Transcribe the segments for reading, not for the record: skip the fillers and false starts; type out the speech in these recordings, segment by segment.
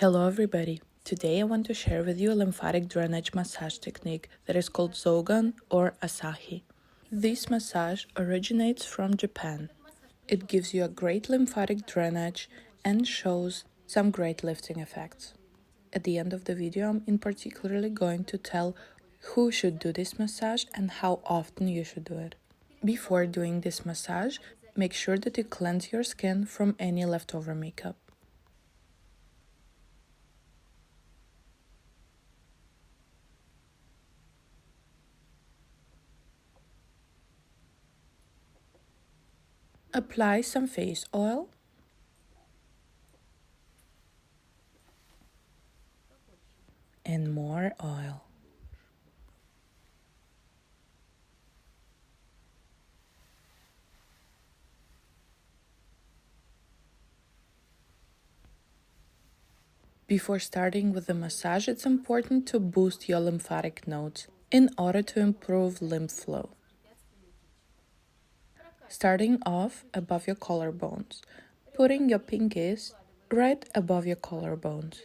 Hello everybody! Today I want to share with you a lymphatic drainage massage technique that is called Zogan or Asahi. This massage originates from Japan. It gives you a great lymphatic drainage and shows some great lifting effects. At the end of the video, I'm in particularly going to tell who should do this massage and how often you should do it. Before doing this massage, make sure that you cleanse your skin from any leftover makeup. Apply some face oil and more oil. Before starting with the massage, it's important to boost your lymphatic nodes in order to improve lymph flow. Starting off above your collarbones, putting your pinkies right above your collarbones.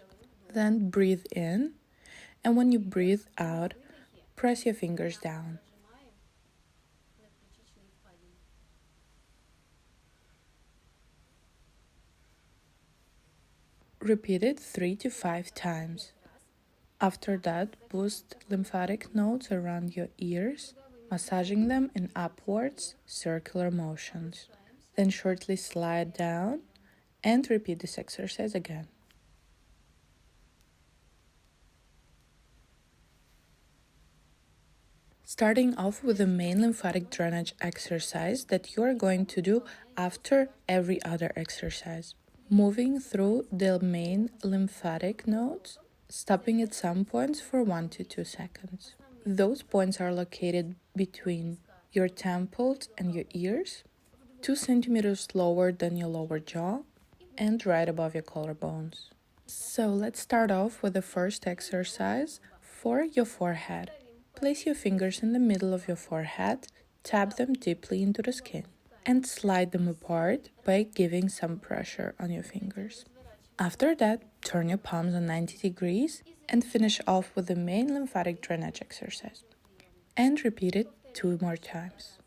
Then breathe in, and when you breathe out, press your fingers down. Repeat it 3 to 5 times. After that, boost lymphatic nodes around your ears, massaging them in upwards, circular motions. Then shortly slide down and repeat this exercise again. Starting off with the main lymphatic drainage exercise that you are going to do after every other exercise. Moving through the main lymphatic nodes, stopping at some points for 1 to 2 seconds. Those points are located between your temples and your ears, 2 centimeters lower than your lower jaw, and right above your collarbones. So let's start off with the first exercise for your forehead. Place your fingers in the middle of your forehead, tap them deeply into the skin, and slide them apart by giving some pressure on your fingers. After that, turn your palms on 90 degrees and finish off with the main lymphatic drainage exercise. And repeat it 2 more times.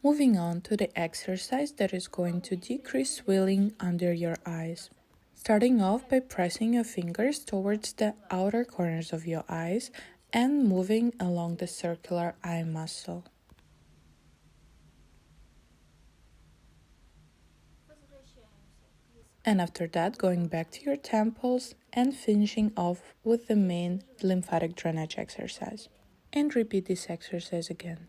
Moving on to the exercise that is going to decrease swelling under your eyes. Starting off by pressing your fingers towards the outer corners of your eyes and moving along the circular eye muscle. And after that, going back to your temples and finishing off with the main lymphatic drainage exercise. And repeat this exercise again.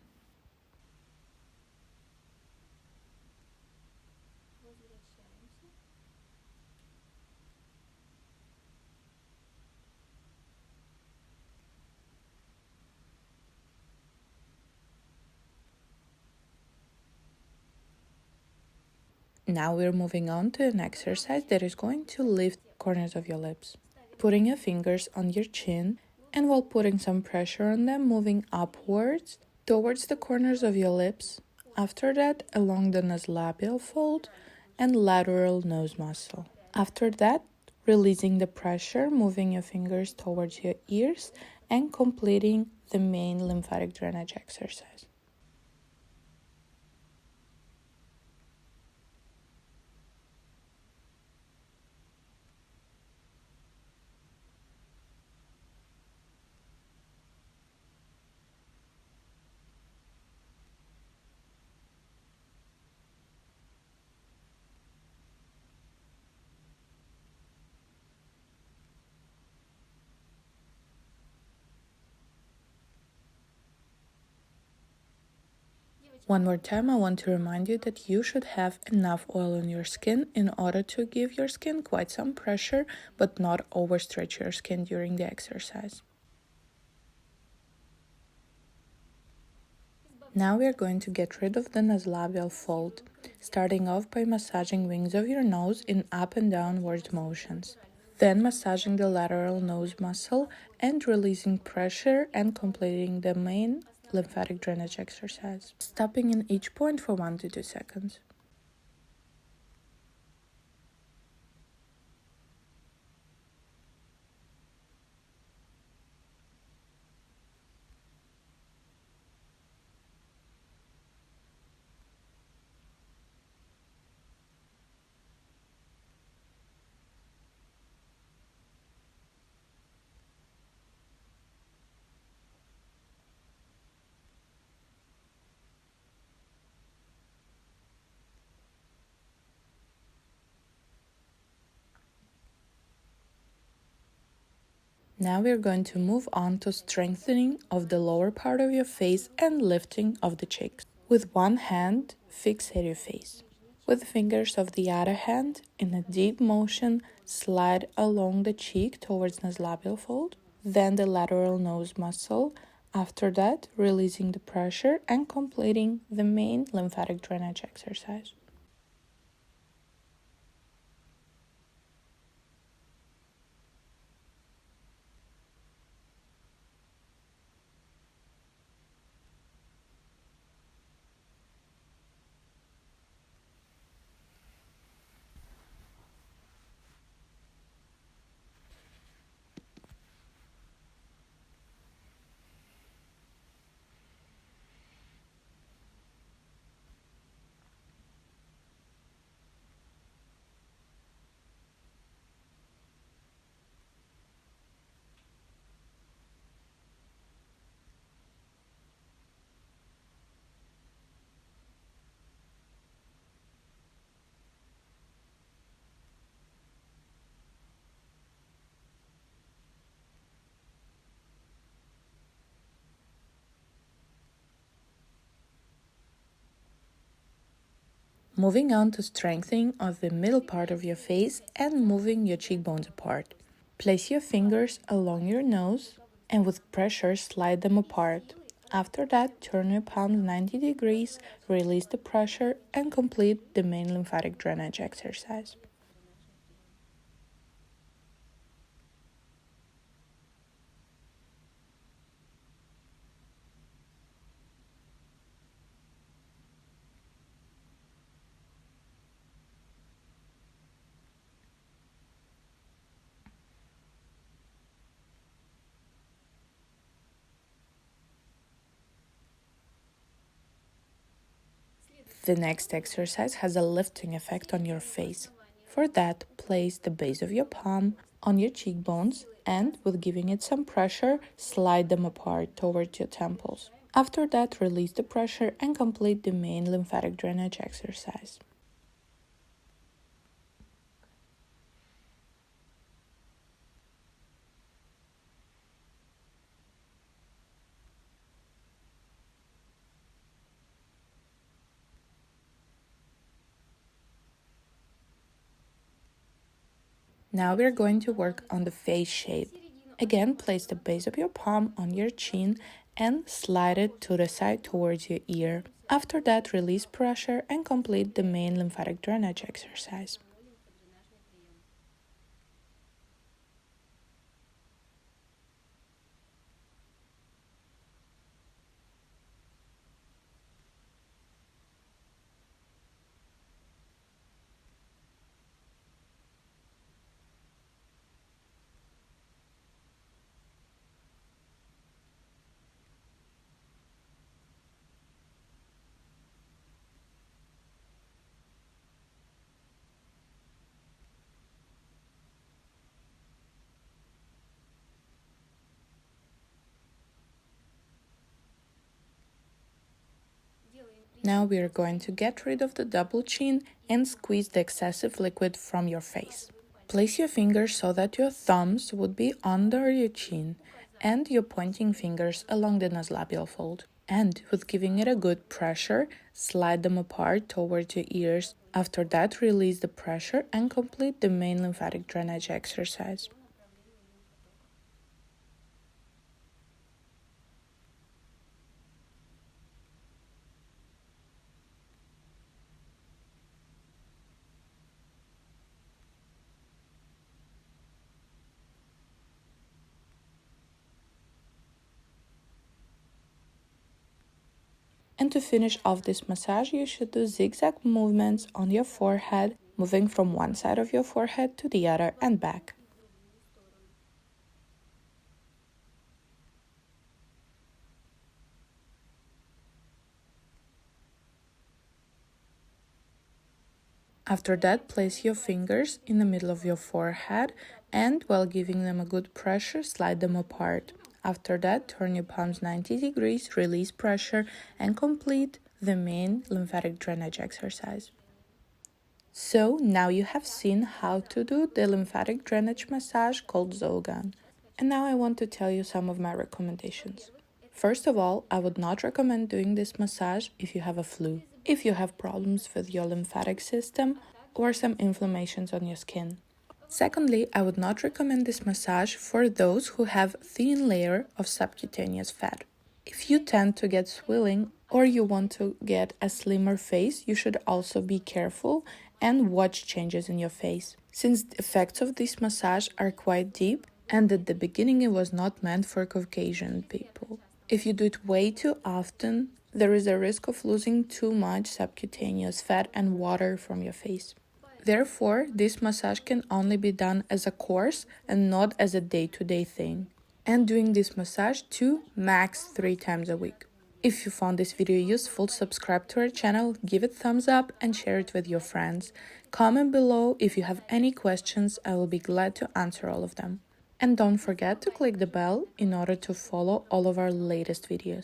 Now we're moving on to an exercise that is going to lift corners of your lips. Putting your fingers on your chin and while putting some pressure on them, moving upwards towards the corners of your lips. After that, along the nasolabial fold and lateral nose muscle. After that, releasing the pressure, moving your fingers towards your ears and completing the main lymphatic drainage exercise. One more time, I want to remind you that you should have enough oil on your skin in order to give your skin quite some pressure, but not overstretch your skin during the exercise. Now we are going to get rid of the nasolabial fold, starting off by massaging wings of your nose in up and downward motions. Then massaging the lateral nose muscle and releasing pressure and completing the main lymphatic drainage exercise, stopping in each point for 1 to 2 seconds. Now we're going to move on to strengthening of the lower part of your face and lifting of the cheeks. With one hand, fixate your face. With the fingers of the other hand, in a deep motion, slide along the cheek towards nasolabial fold, then the lateral nose muscle. After that, releasing the pressure and completing the main lymphatic drainage exercise. Moving on to strengthening of the middle part of your face and moving your cheekbones apart. Place your fingers along your nose and with pressure slide them apart. After that, turn your palms 90 degrees, release the pressure and complete the main lymphatic drainage exercise. The next exercise has a lifting effect on your face. For that, place the base of your palm on your cheekbones and, with giving it some pressure, slide them apart towards your temples. After that, release the pressure and complete the main lymphatic drainage exercise. Now we're going to work on the face shape. Again, place the base of your palm on your chin and slide it to the side towards your ear. After that, release pressure and complete the main lymphatic drainage exercise. Now we are going to get rid of the double chin and squeeze the excessive liquid from your face. Place your fingers so that your thumbs would be under your chin and your pointing fingers along the nasolabial fold. And with giving it a good pressure, slide them apart towards your ears. After that, release the pressure and complete the main lymphatic drainage exercise. And to finish off this massage, you should do zigzag movements on your forehead, moving from one side of your forehead to the other and back. After that, place your fingers in the middle of your forehead and, while giving them a good pressure, slide them apart. After that, turn your palms 90 degrees, release pressure, and complete the main lymphatic drainage exercise. So now you have seen how to do the lymphatic drainage massage called Zogan. And now I want to tell you some of my recommendations. First of all, I would not recommend doing this massage if you have a flu, if you have problems with your lymphatic system, or some inflammations on your skin. Secondly, I would not recommend this massage for those who have thin layer of subcutaneous fat. If you tend to get swelling or you want to get a slimmer face, you should also be careful and watch changes in your face, since the effects of this massage are quite deep and at the beginning it was not meant for Caucasian people. If you do it way too often, there is a risk of losing too much subcutaneous fat and water from your face. Therefore, this massage can only be done as a course and not as a day-to-day thing. And doing this massage 2, max 3 times a week. If you found this video useful, subscribe to our channel, give it thumbs up and share it with your friends. Comment below if you have any questions, I will be glad to answer all of them. And don't forget to click the bell in order to follow all of our latest videos.